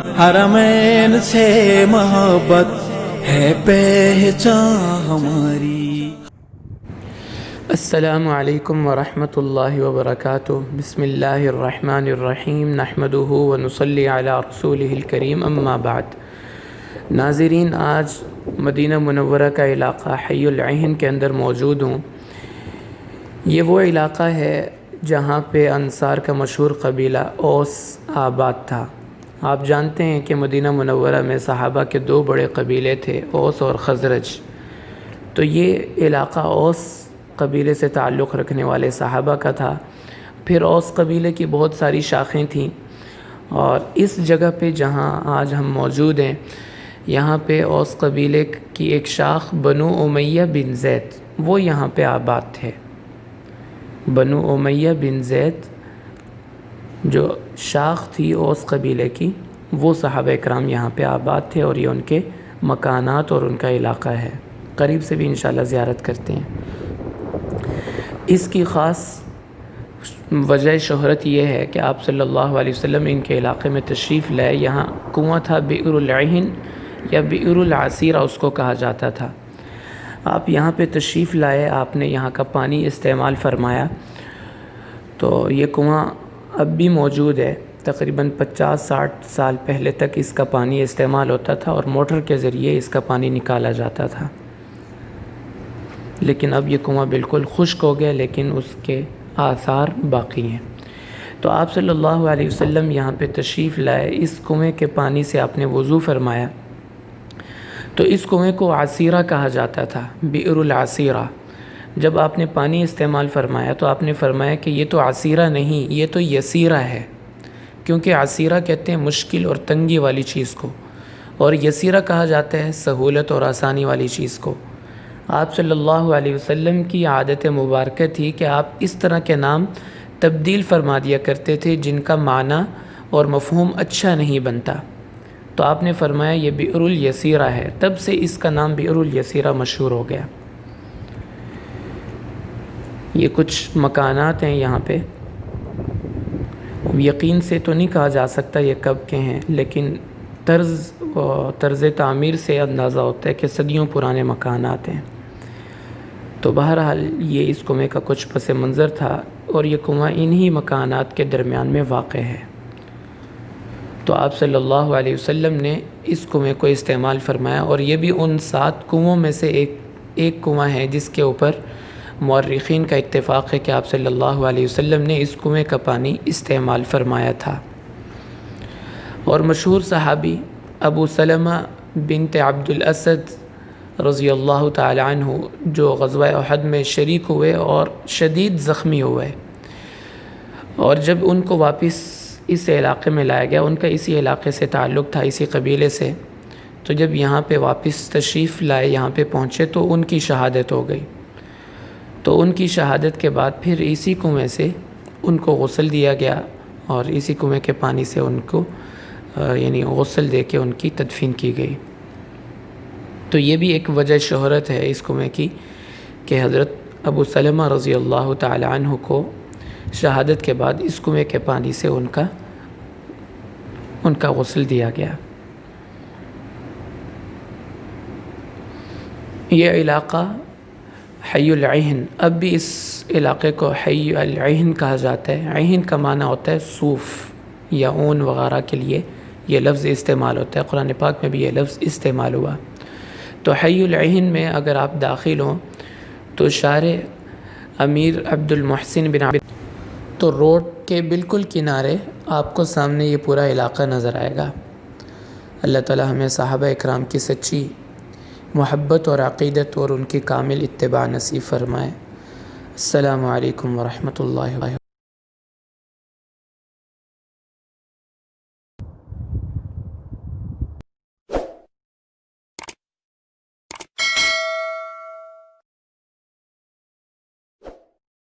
حرمین سے محبت ہے پہچان ہماری۔ السلام علیکم ورحمۃ اللہ وبرکاتہ۔ بسم اللہ الرحمن الرحیم، نحمدہ ونصلی علی رسولہ الکریم، اما بعد۔ ناظرین، آج مدینہ منورہ کا علاقہ حی العین کے اندر موجود ہوں۔ یہ وہ علاقہ ہے جہاں پہ انصار کا مشہور قبیلہ اوس آباد تھا۔ آپ جانتے ہیں کہ مدینہ منورہ میں صحابہ کے دو بڑے قبیلے تھے، اوس اور خزرج۔ تو یہ علاقہ اوس قبیلے سے تعلق رکھنے والے صحابہ کا تھا۔ پھر اوس قبیلے کی بہت ساری شاخیں تھیں، اور اس جگہ پہ جہاں آج ہم موجود ہیں، یہاں پہ اوس قبیلے کی ایک شاخ بنو امیہ بن زید، وہ یہاں پہ آباد تھے۔ بنو امیہ بن زید جو شاخ تھی اوس قبیلے کی، وہ صحابہ اکرام یہاں پہ آباد تھے، اور یہ ان کے مکانات اور ان کا علاقہ ہے۔ قریب سے بھی انشاءاللہ زیارت کرتے ہیں۔ اس کی خاص وجہ شہرت یہ ہے کہ آپ صلی اللہ علیہ وسلم ان کے علاقے میں تشریف لائے۔ یہاں کنواں تھا بئر العین یا بئر العصیرہ اس کو کہا جاتا تھا۔ آپ یہاں پہ تشریف لائے، آپ نے یہاں کا پانی استعمال فرمایا۔ تو یہ کنواں اب بھی موجود ہے، تقریباً 50-60 سال پہلے تک اس کا پانی استعمال ہوتا تھا، اور موٹر کے ذریعے اس کا پانی نکالا جاتا تھا۔ لیکن اب یہ کنواں بالکل خشک ہو گیا، لیکن اس کے آثار باقی ہیں۔ تو آپ صلی اللہ علیہ وسلم یہاں پہ تشریف لائے، اس کنویں کے پانی سے آپ نے وضو فرمایا۔ تو اس کنویں کو عصیرہ کہا جاتا تھا، بئر العصیرہ۔ جب آپ نے پانی استعمال فرمایا تو آپ نے فرمایا کہ یہ تو عصیرہ نہیں، یہ تو یسیرہ ہے، کیونکہ عصیرہ کہتے ہیں مشکل اور تنگی والی چیز کو، اور یسیرہ کہا جاتا ہے سہولت اور آسانی والی چیز کو۔ آپ صلی اللہ علیہ وسلم کی عادت مبارکہ تھی کہ آپ اس طرح کے نام تبدیل فرما دیا کرتے تھے جن کا معنی اور مفہوم اچھا نہیں بنتا۔ تو آپ نے فرمایا یہ بئر الیسیرہ ہے، تب سے اس کا نام بئر الیسیرہ مشہور ہو گیا۔ یہ کچھ مکانات ہیں یہاں پہ، یقین سے تو نہیں کہا جا سکتا یہ کب کے ہیں، لیکن طرز تعمیر سے اندازہ ہوتا ہے کہ صدیوں پرانے مکانات ہیں۔ تو بہرحال یہ اس کنویں کا کچھ پس منظر تھا، اور یہ کنواں انہی مکانات کے درمیان میں واقع ہے۔ تو آپ صلی اللہ علیہ وسلم نے اس کنویں کو استعمال فرمایا، اور یہ بھی ان 7 کنووں میں سے ایک کنواں ہے جس کے اوپر مورخین کا اتفاق ہے کہ آپ صلی اللہ علیہ وسلم نے اس کنویں کا پانی استعمال فرمایا تھا۔ اور مشہور صحابی ابو سلمہ بنت عبد الاسد رضی اللہ تعالی عنہ، جو غزوہ احد میں شریک ہوئے اور شدید زخمی ہوئے، اور جب ان کو واپس اس علاقے میں لایا گیا، ان کا اسی علاقے سے تعلق تھا، اسی قبیلے سے، تو جب یہاں پہ واپس تشریف لائے، یہاں پہ پہنچے تو ان کی شہادت ہو گئی۔ تو ان کی شہادت کے بعد پھر اسی کنویں سے ان کو غسل دیا گیا، اور اسی کنویں کے پانی سے ان کو یعنی غسل دے کے ان کی تدفین کی گئی۔ تو یہ بھی ایک وجہ شہرت ہے اس کنویں کی کہ حضرت ابو سلمہ رضی اللہ تعالی عنہ کو شہادت کے بعد اس کنویں کے پانی سے ان کا غسل دیا گیا۔ یہ علاقہ حی العین، اب بھی اس علاقے کو حی العین کہا جاتا ہے۔ عین کا معنی ہوتا ہے صوف یا اون وغیرہ کے لیے یہ لفظ استعمال ہوتا ہے، قرآن پاک میں بھی یہ لفظ استعمال ہوا۔ تو حی العین میں اگر آپ داخل ہوں تو شارع امیر عبد المحسن بن عبد، تو روڈ کے بالکل کنارے آپ کو سامنے یہ پورا علاقہ نظر آئے گا۔ اللہ تعالی ہمیں صحابہ اکرام کی سچی محبت اور عقیدت اور ان کی کامل اتباع نصیب فرمائے۔ السلام علیکم ورحمۃ اللہ وبرکاتہ۔